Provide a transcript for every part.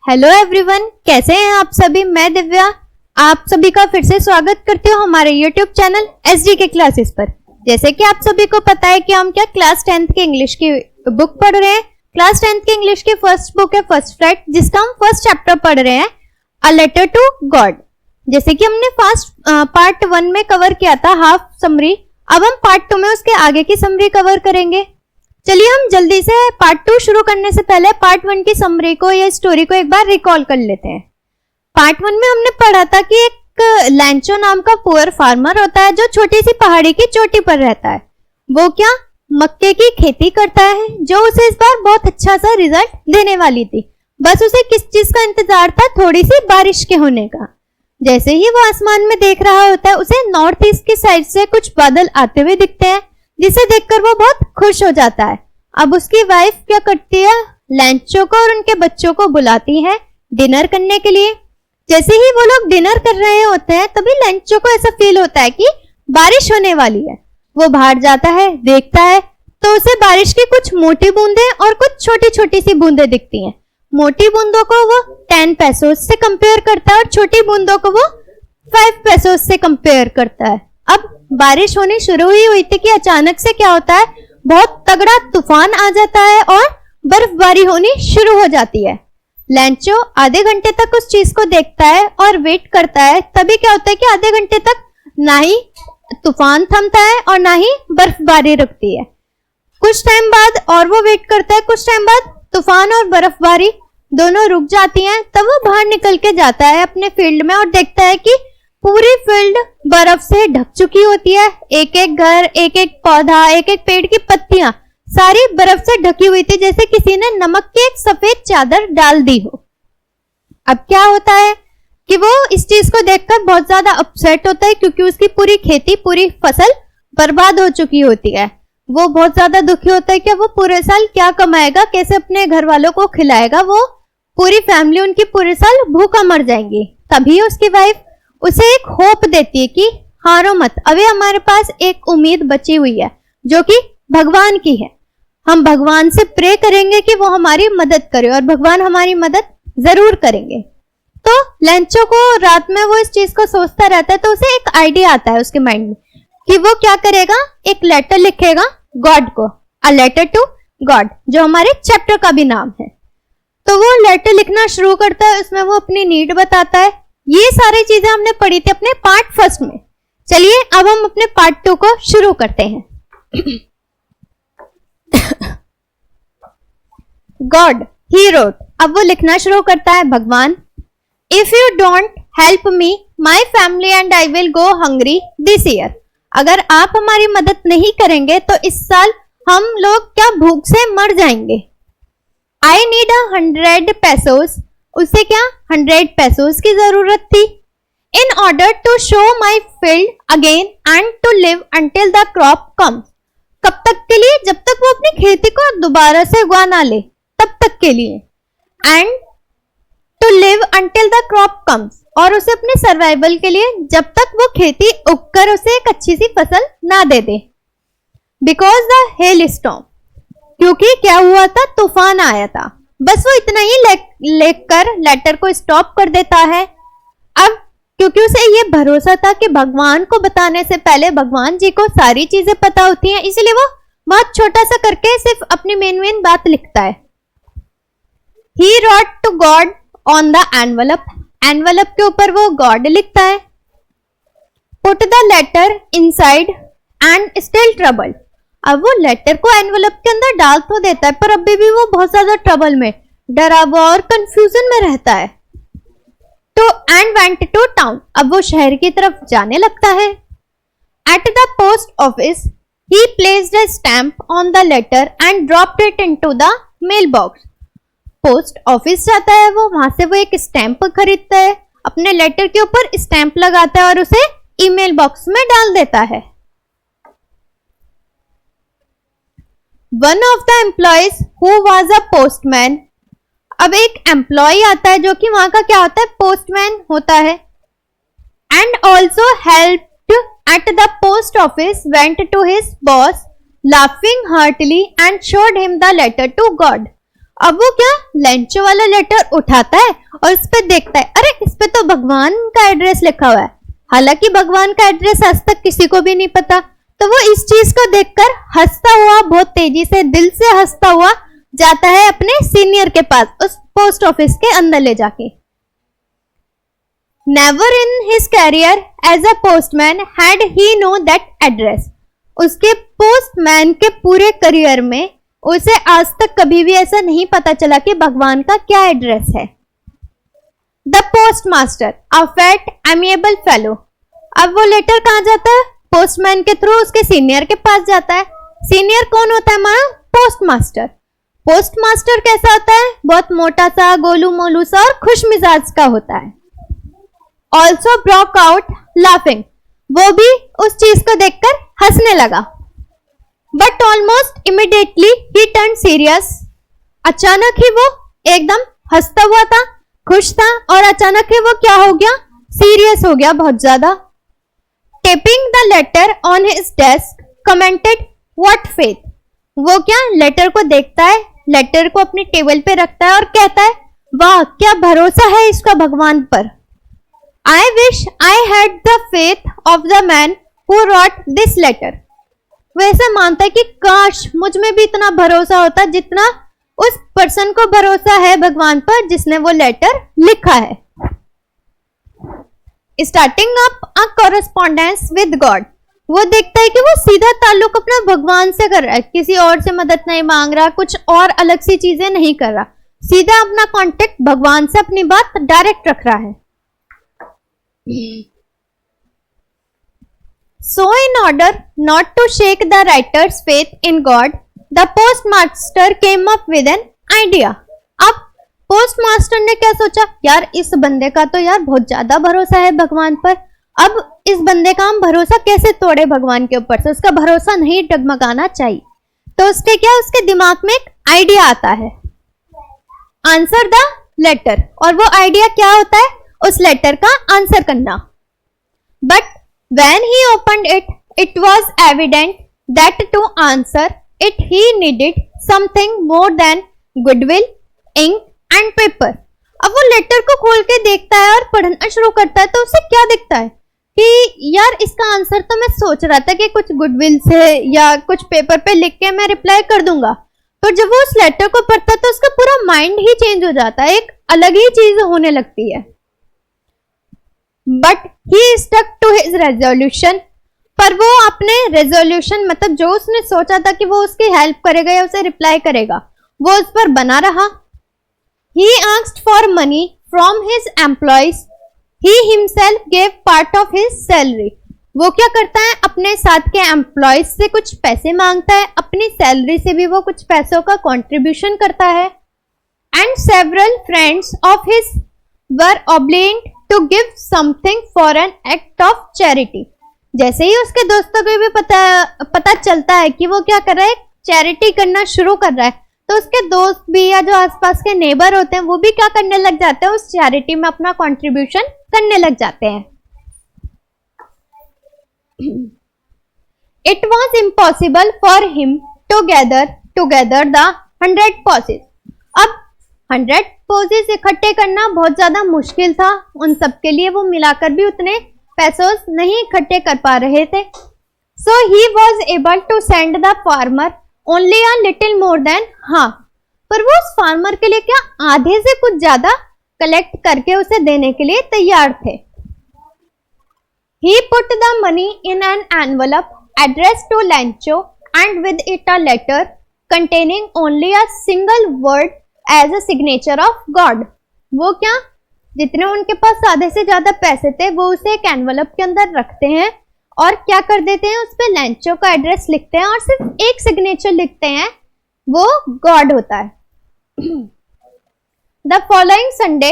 Hello everyone, कैसे हैं आप सभी। मैं दिव्या आप सभी का फिर से स्वागत करती हूँ हमारे यूट्यूब चैनल एसडी के क्लासेस पर। जैसे कि आप सभी को पता है कि हम क्या क्लास 10th के इंग्लिश की बुक पढ़ रहे हैं। क्लास 10th के इंग्लिश की फर्स्ट बुक है फर्स्ट फ्लाइट, जिसका हम फर्स्ट चैप्टर पढ़ रहे हैं अ लेटर टू गॉड। जैसे कि हमने पार्ट 1 में कवर किया था हाफ समरी, अब हम पार्ट 2 में उसके आगे की समरी कवर करेंगे। चलिए हम जल्दी से पार्ट 2 शुरू करने से पहले पार्ट 1 की समरी को या स्टोरी को एक बार रिकॉल कर लेते हैं। पार्ट 1 में हमने पढ़ा था कि एक लैंचो नाम का पुअर फार्मर होता है जो छोटी सी पहाड़ी की चोटी पर रहता है। वो क्या मक्के की खेती करता है, जो उसे इस बार बहुत अच्छा सा रिजल्ट देने वाली थी। बस उसे किस चीज का इंतजार था, थोड़ी सी बारिश के होने का। जैसे ही वो आसमान में देख रहा होता है, उसे नॉर्थ ईस्ट की साइड से कुछ बादल आते हुए दिखते हैं, जिसे देखकर वो बहुत खुश हो जाता है। अब उसकी वाइफ क्या करती है, लैंचो को और उनके बच्चों को बुलाती है डिनर करने के लिए। जैसे ही वो लोग डिनर कर रहे होते हैं, तभी लैंचो को ऐसा फील होता है कि बारिश होने वाली है। वो बाहर जाता है, देखता है तो उसे बारिश की कुछ मोटी बूंदें और कुछ छोटी छोटी सी बूंदें दिखती हैं। मोटी बूंदों को वो 10 पैसोस से कंपेयर करता है और छोटी बूंदों को वो 5 पैसोस से कंपेयर करता है। अब बारिश होनी शुरू ही हुई थी कि अचानक से क्या होता है, बहुत तगड़ा तूफान आ जाता है और बर्फबारी होनी शुरू हो जाती है। लैंचो आधे घंटे तक उस चीज को देखता है और वेट करता है। तभी क्या होता है कि आधे घंटे तक ना ही तूफान थमता है और ना ही बर्फबारी रुकती है। कुछ टाइम बाद और वो वेट करता है, कुछ टाइम बाद तूफान और बर्फबारी दोनों रुक जाती हैं। तब वो बाहर निकल के जाता है अपने फील्ड में और देखता है कि पूरी फील्ड बर्फ से ढक चुकी होती है। एक एक घर, एक एक पौधा, एक एक पेड़ की पत्तियां सारी बर्फ से ढकी हुई थी, जैसे किसी ने नमक की एक सफेद चादर डाल दी हो। अब क्या होता है कि वो इस चीज को देखकर बहुत ज्यादा अपसेट होता है, क्योंकि उसकी पूरी खेती, पूरी फसल बर्बाद हो चुकी होती है। वो बहुत ज्यादा दुखी होता है कि वो पूरे साल क्या कमाएगा, कैसे अपने घर वालों को खिलाएगा। वो पूरी फैमिली उनकी पूरे साल भूखा मर जाएंगी। तभी उसकी वाइफ उसे एक होप देती है कि हारो मत, अभी हमारे पास एक उम्मीद बची हुई है जो कि भगवान की है। हम भगवान से प्रे करेंगे कि वो हमारी मदद करे और भगवान हमारी मदद जरूर करेंगे। तो लैंचो को रात में वो इस चीज को सोचता रहता है, तो उसे एक आइडिया आता है उसके माइंड में कि वो क्या करेगा, एक लेटर लिखेगा गॉड को, अ लेटर टू गॉड, जो हमारे चैप्टर का भी नाम है। तो वो लेटर लिखना शुरू करता है, उसमें वो अपनी नीड बताता है। ये सारी चीजें हमने पढ़ी थी अपने पार्ट 1 में। चलिए अब हम अपने पार्ट 2 को शुरू करते हैं। गॉड ही रोट, अब वो लिखना शुरू करता है, भगवान, if you don't help me my family and I will go hungry this year. अगर आप हमारी मदद नहीं करेंगे तो इस साल हम लोग क्या भूख से मर जाएंगे। आई नीड 100 पैसोस, उसे क्या 100 पैसोस की जरूरत थी। In order to sow my field again and to live until the crop comes. कब तक के लिए, जब तक वो अपनी खेती को दोबारा से उगा ना ले, तब तक के लिए। And to live until the crop comes, और उसे अपने सर्वाइवल के लिए, जब तक वो खेती उगकर उसे एक अच्छी सी फसल ना दे दे। बिकॉज द हेल स्टॉर्म, क्योंकि क्या हुआ था, तूफान आया था। बस वो इतना ही लेकर लेटर को स्टॉप कर देता है। अब क्योंकि उसे ये भरोसा था कि भगवान को बताने से पहले भगवान जी को सारी चीजें पता होती हैं, इसलिए वो बहुत छोटा सा करके सिर्फ अपनी मेन बात लिखता है। He wrote to God on the envelope, envelope के ऊपर वो गॉड लिखता है। Put the letter inside and still troubled, अब वो लेटर को एनवलप के अंदर डाल तो देता है, पर अभी भी वो बहुत ज्यादा ट्रबल में, डरा हुआ और कंफ्यूजन में रहता है। तो एंड वेंट टू टाउन, अब वो शहर की तरफ जाने लगता है। At the post office he placed a stamp on the letter and dropped it into the mail box. Post office जाता है वो, वहां से वो एक स्टैम्प खरीदता है, अपने लेटर के ऊपर स्टैम्प लगाता है और उसे ईमेल बॉक्स में डाल देता है। One of the employees who was a postman, अब एक एम्प्लॉय आता है जो कि वहां का क्या होता है, पोस्टमैन होता है। And also helped at the post office went to his boss laughing heartily and showed him the letter to God. अब वो क्या लेंचो वाला लेटर उठाता है और इस पे देखता है, अरे इस पे तो भगवान का एड्रेस लिखा हुआ है, हालांकि भगवान का एड्रेस आज तक किसी को भी नहीं पता। तो वो इस चीज को देखकर हंसता हुआ, बहुत तेजी से दिल से हंसता हुआ जाता है अपने सीनियर के पास, उस पोस्ट ऑफिस के अंदर ले जाके। Never in his career as a postman had he know that address. उसके पोस्टमैन के पूरे करियर में उसे आज तक कभी भी ऐसा नहीं पता चला कि भगवान का क्या एड्रेस है। The post master, a fat amiable fellow. अब वो लेटर कहाँ जाता है? पोस्टमैन के थ्रू उसके सीनियर के पास जाता है। सीनियर कौन होता है हमारा? Post master. पोस्ट मास्टर कैसा होता है? बहुत मोटा सा, गोलू मोलू सा और खुश मिजाज का होता है। ऑल्सो ब्रोक आउट लाफिंग, वो भी उस चीज को देखकर हंसने लगा। But almost immediately he turn serious. अचानक ही वो एकदम हंसता हुआ था, खुश था, और अचानक ही वो क्या हो गया? सीरियस हो गया बहुत ज्यादा। Tapping the letter on his desk commented, what faith. वो क्या लेटर को देखता है, लेटर को अपने टेबल पे रखता है और कहता है, वाह क्या भरोसा है इसका भगवान पर। I wish I had the faith of the man who wrote this letter. वैसे मानता है कि काश मुझ में भी इतना भरोसा होता जितना उस पर्सन को भरोसा है भगवान पर जिसने वो लेटर लिखा है। Starting up a correspondence with God, वो देखता है कि वो सीधा ताल्लुक अपना भगवान से कर रहा है, किसी और से मदद नहीं मांग रहा, कुछ और अलग सी चीजें नहीं कर रहा, सीधा अपना कांटेक्ट भगवान से अपनी बात डायरेक्ट रख रहा है। So in order not to shake the writer's faith in God, the postmaster came up with an idea. अब पोस्टमास्टर ने क्या सोचा, यार इस बंदे का तो यार बहुत ज्यादा भरोसा है भगवान पर, अब इस बंदे का हम भरोसा कैसे तोड़े भगवान के ऊपर से, उसका भरोसा नहीं डगमगाना चाहिए। तो उसके दिमाग में एक आइडिया आता है, आंसर द लेटर। और वो आइडिया क्या होता है? उस लेटर का आंसर करना। But when he opened it, it was evident that to answer it he needed something more than goodwill, ink and paper. अब वो लेटर को खोल के देखता है और पढ़ना शुरू करता है, तो उसे क्या दिखता है कि यार इसका आंसर तो मैं सोच रहा था कि कुछ गुडविल से या कुछ पेपर पे लिख के मैं रिप्लाई कर दूंगा, पर जब वो उस लेटर को पढ़ता है तो उसका पूरा माइंड ही चेंज हो जाता है, एक अलग ही चीज होने लगती है। But he stuck to his resolution, पर वो अपने रेजोल्यूशन मतलब जो उसने सोचा था कि वो उसकी हेल्प करेगा या उसे रिप्लाई करेगा, वो उस पर बना रहा। He asked for money from his employees, he himself gave part of his salary. वो क्या करता है, अपने साथ के एम्प्लॉइज से कुछ पैसे मांगता है, अपनी सैलरी से भी वो कुछ पैसों का कंट्रीब्यूशन करता है। And several friends of his were obliged to give something for an act of charity. जैसे ही उसके दोस्तों को भी पता चलता है कि वो क्या कर रहा है, चैरिटी करना शुरू कर रहा है, तो उसके दोस्त भी या जो आसपास के नेबर होते हैं वो भी क्या करने लग जाते हैं, उस चैरिटी में अपना कंट्रीब्यूशन करने लग जाते हैं। It was impossible for him to gather the 100 pesos. अब 100 पोजेस इकट्ठे करना बहुत ज्यादा मुश्किल था उन सब के लिए, वो मिलाकर भी उतने पैसों नहीं इकट्ठे कर पा रहे थे। So he was able to send the farmer only a little more than half, पर वो उस फार्मर के लिए क्या आधे से कुछ ज्यादा कलेक्ट करके उसे देने के लिए तैयार थे। He put the money in an envelope addressed to Lancho and with it a letter containing only a single word as a signature of God. वो क्या, जितने उनके पास आधे से ज्यादा पैसे थे वो उसे एक एनवलप के अंदर रखते हैं और क्या कर देते हैं, उस पे लैंचो का एड्रेस लिखते हैं और सिर्फ एक सिग्नेचर लिखते हैं, वो गॉड होता है। द फॉलोइंग संडे,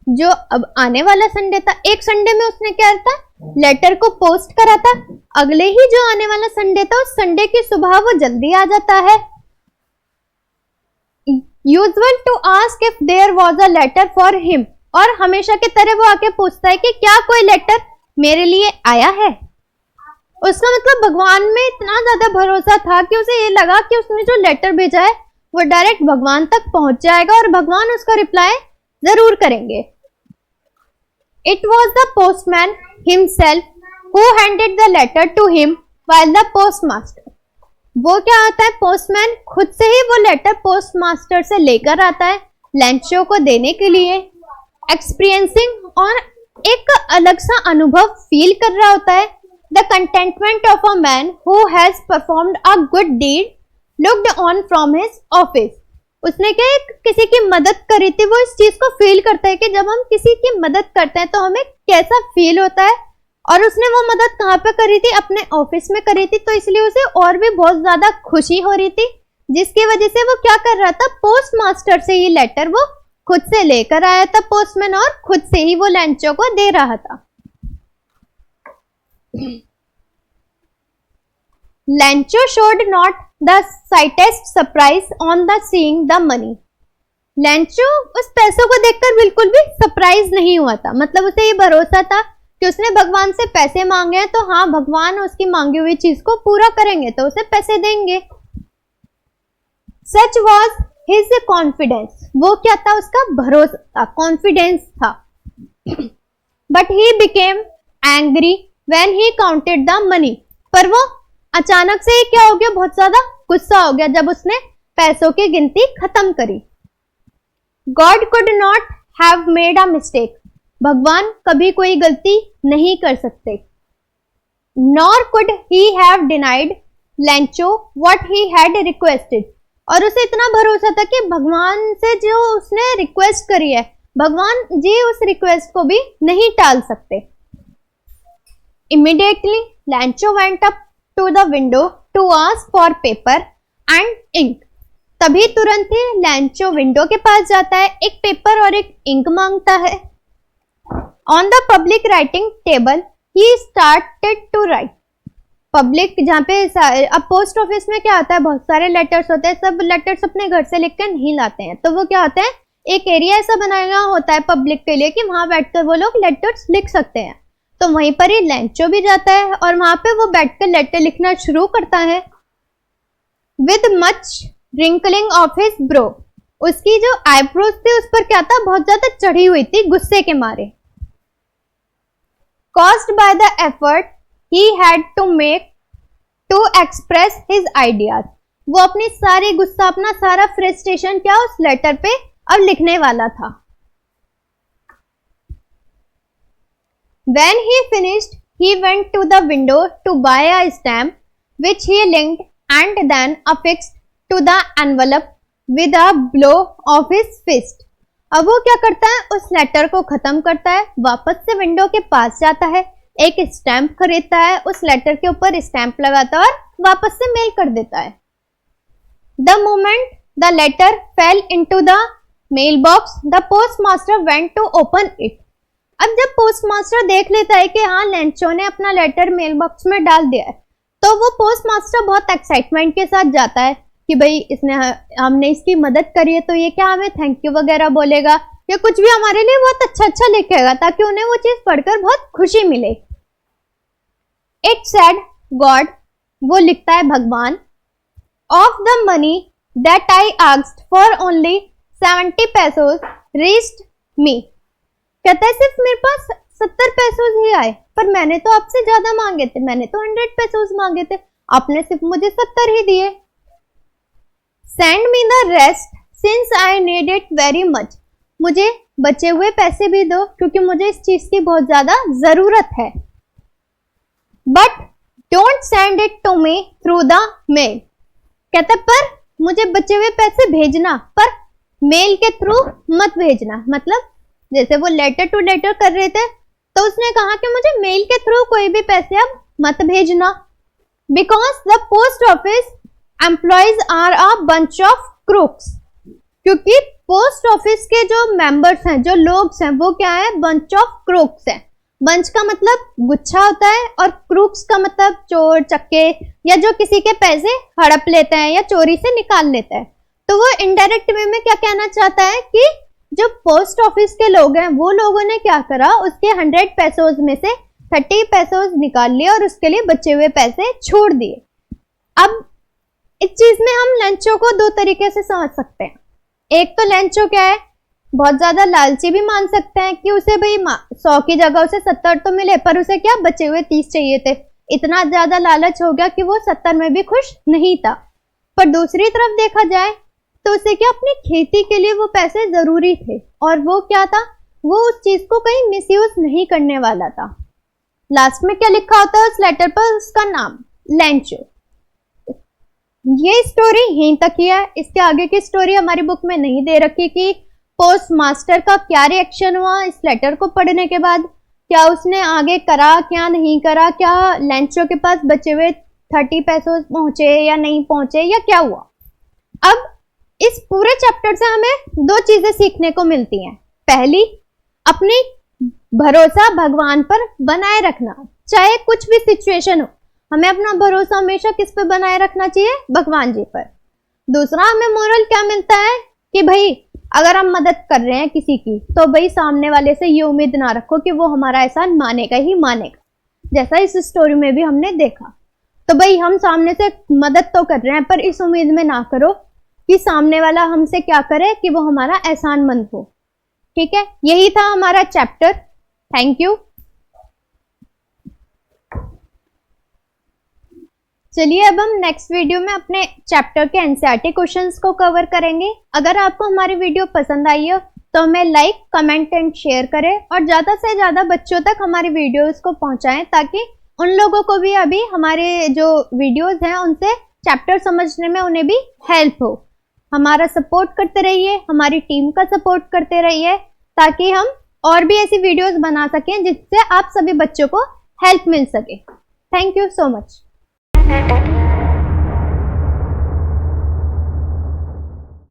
जो अब आने वाला संडे था, एक संडे में उसने क्या था, लेटर को पोस्ट करा था, अगले ही जो आने वाला संडे था उस संडे की सुबह वो जल्दी आ जाता है। Usual to ask if there was a letter for him, और हमेशा की तरह वो आके पूछता है कि क्या कोई लेटर मेरे लिए आया है। उसका मतलब भगवान में इतना ज्यादा भरोसा था कि उसे ये लगा कि उसने जो लेटर भेजा है वो डायरेक्ट भगवान तक पहुंच जाएगा और भगवान उसका रिप्लाई जरूर करेंगे। It was the postman himself who handed the letter to him while the postmaster. वो क्या आता है, पोस्टमैन खुद से ही वो लेटर पोस्टमास्टर से लेकर आता है लैंचो को देने के लिए। एक्सपीरियंसिंग और एक अलग सा अनुभव फील कर रहा होता है। The contentment of a man who has performed a good deed looked on from his office. उसने क्या किसी की मदद करी थी, वो इस चीज को फील करता है कि जब हम किसी की मदद करते हैं तो हमें कैसा फील होता है। और उसने वो मदद कहाँ पे करी थी, अपने ऑफिस में करी थी, तो इसलिए उसे और भी बहुत ज्यादा खुशी हो रही थी, जिसकी वजह से वो क्या कर रहा था, पोस्ट मास्टर से ये लेटर वो खुद से लेकर आया था पोस्टमैन, और खुद से ही वो लैंचो को दे रहा था। लैंचो showed not the slightest surprise on the seeing the money। लैंचो उस पैसों को देखकर बिल्कुल भी सरप्राइज नहीं हुआ था। मतलब उसे ये भरोसा था कि उसने भगवान से पैसे मांगे हैं तो हाँ, भगवान उसकी मांगी हुई चीज को पूरा करेंगे, तो उसे पैसे देंगे। Such was his confidence। वो क्या था, उसका भरोसा था, कॉन्फिडेंस था। But he became angry when he counted the money। पर वो अचानक से क्या हो गया, बहुत ज्यादा गुस्सा हो गया जब उसने पैसों की गिनती खत्म करी। God could not have made a mistake। भगवान कभी कोई गलती नहीं कर सकते। Nor could he have denied Lancho what he had requested। और उसे इतना भरोसा था कि भगवान से जो उसने रिक्वेस्ट करी है, भगवान जी उस रिक्वेस्ट को भी नहीं टाल सकते। Immediately Lancho went up to the window to ask for paper and ink। तभी तुरंत ही लैंचो विंडो के पास जाता है, एक पेपर और एक इंक मांगता है। On the public writing table he started to write. Public जहाँ पे अब पोस्ट ऑफिस में क्या होता है, बहुत सारे लेटर्स होते हैं, सब लेटर्स अपने घर से लिखकर नहीं लाते हैं, तो वो क्या होता है, एक एरिया ऐसा बनाया होता है पब्लिक के लिए कि वहां बैठकर वो लोग लेटर्स लिख सकते हैं। तो वहीं पर ही लैंचो भी जाता है और वहां पे वो बैठकर लेटर लिखना शुरू करता है। With much wrinkling of his bro. उसकी जो आईब्रोज थी उस पर क्या था, बहुत ज्यादा चढ़ी हुई थी गुस्से के मारे। Caused by the effort he had to make to express his ideas. वो अपनी सारी गुस्सा, अपना सारा फ्रस्ट्रेशन क्या उस लेटर पे अब लिखने वाला था। When he finished, he went to the window to buy a stamp, which he linked and then affixed to the envelope with a blow of his fist। अब वो क्या करता है, उस लेटर को खत्म करता है, वापस से विंडो के पास जाता है, एक स्टैंप खरीदता है, उस लेटर के ऊपर स्टैंप लगाता है और वापस से मेल कर देता है। The moment the letter fell into the mailbox, the postmaster went to open it। अब जब पोस्टमास्टर देख लेता है कि हाँ लैंचो ने अपना लेटर मेल बॉक्स में डाल दिया है, तो वो पोस्टमास्टर बहुत एक्साइटमेंट के साथ जाता है कि भाई इसने हमने इसकी मदद करी है, तो ये क्या हमें थैंक यू वगैरह बोलेगा या कुछ भी हमारे लिए बहुत अच्छा लिखेगा, ताकि उन्हें वो चीज पढ़कर बहुत खुशी मिले। It said God. वो लिखता है भगवान। Of the money that I asked for only 70 pesos reached me. कहता है सिर्फ मेरे पास 70 pesos ही आए, पर मैंने तो आपसे ज्यादा मांगे थे, मैंने तो 100 pesos मांगे थे, आपने सिर्फ मुझे 70 ही दिए। Send me the rest since I need it very much. मुझे बचे हुए पैसे भी दो क्योंकि मुझे इस चीज की बहुत ज्यादा जरूरत है। But don't send it to me through the mail. कहता पर मुझे बचे हुए पैसे भेजना, पर मेल के थ्रू मत भेजना। मतलब जैसे वो लेटर टू लेटर कर रहे थे, तो उसने कहा कि मुझे मेल के थ्रू कोई भी पैसे अब मत भेजना। Because the post office employees are a bunch of crooks. क्योंकि पोस्ट ऑफिस के जो मेंबर्स हैं, जो लोग हैं, वो क्या है, बंच ऑफ क्रूक्स हैं। बंच का मतलब गुच्छा होता है और क्रूक्स का मतलब चोर चक्के या जो किसी के पैसे हड़प लेते हैं या चोरी से निकाल लेते हैं। तो वो इनडायरेक्ट वे में क्या कहना चाहता है कि जो पोस्ट ऑफिस के लोग हैं वो लोगों ने क्या करा, उसके 100 pesos में से 30 pesos निकाल लिए और उसके लिए बचे हुए पैसे छोड़ दिए। अब इस चीज में हम लंचो को दो तरीके से समझ सकते हैं। एक तो लंचो क्या है, बहुत ज्यादा लालची भी मान सकते हैं कि उसे भाई 100 की जगह उसे 70 तो मिले, पर उसे क्या बचे हुए 30 चाहिए थे। इतना ज्यादा लालच हो गया कि वो 70 में भी खुश नहीं था। पर दूसरी तरफ देखा जाए तो उसे क्या अपनी खेती के लिए वो पैसे जरूरी थे, और वो क्या था, वो उस चीज को कहीं मिसयूज नहीं करने वाला था। लास्ट में क्या लिखा होता है उस लेटर पर, उसका नाम लैंचो। ये स्टोरी यहीं तक ही है, इसके आगे की स्टोरी हमारी बुक में नहीं दे रखी कि पोस्ट मास्टर का क्या रिएक्शन हुआ इस लेटर को पढ़ने के बाद, क्या उसने आगे करा क्या नहीं करा, क्या लैंचो के पास बचे हुए 30 पैसे पहुंचे या नहीं पहुंचे, या क्या हुआ। अब इस पूरे चैप्टर से हमें दो चीजें सीखने को मिलती हैं। पहली, अपनी भरोसा भगवान पर बनाए रखना, चाहे कुछ भी सिचुएशन हो, हमें अपना भरोसा हमेशा किस पे बनाए रखना चाहिए, भगवान जी पर। दूसरा, हमें मोरल क्या मिलता है कि भाई अगर हम मदद कर रहे हैं किसी की, तो भाई सामने वाले से ये उम्मीद ना रखो कि वो हमारा एहसान मानेगा ही मानेगा, जैसा इस स्टोरी में भी हमने देखा। तो भाई हम सामने से मदद तो कर रहे हैं, पर इस उम्मीद में ना करो कि सामने वाला हमसे क्या करे कि वो हमारा एहसानमंद हो। ठीक है, यही था हमारा चैप्टर। Thank you. चलिए अब हम नेक्स्ट वीडियो में अपने चैप्टर के एनसीईआरटी क्वेश्चंस को कवर करेंगे। अगर आपको हमारी वीडियो पसंद आई हो तो हमें लाइक, कमेंट एंड शेयर करें, और ज्यादा से ज्यादा बच्चों तक हमारी वीडियोस को पहुंचाएं, ताकि उन लोगों को भी अभी हमारे जो वीडियोस हैं उनसे चैप्टर समझने में उन्हें भी हेल्प हो। हमारा सपोर्ट करते रहिए, हमारी टीम का सपोर्ट करते रहिए, ताकि हम और भी ऐसी वीडियोस बना सकें जिससे आप सभी बच्चों को हेल्प मिल सके। Thank you so much.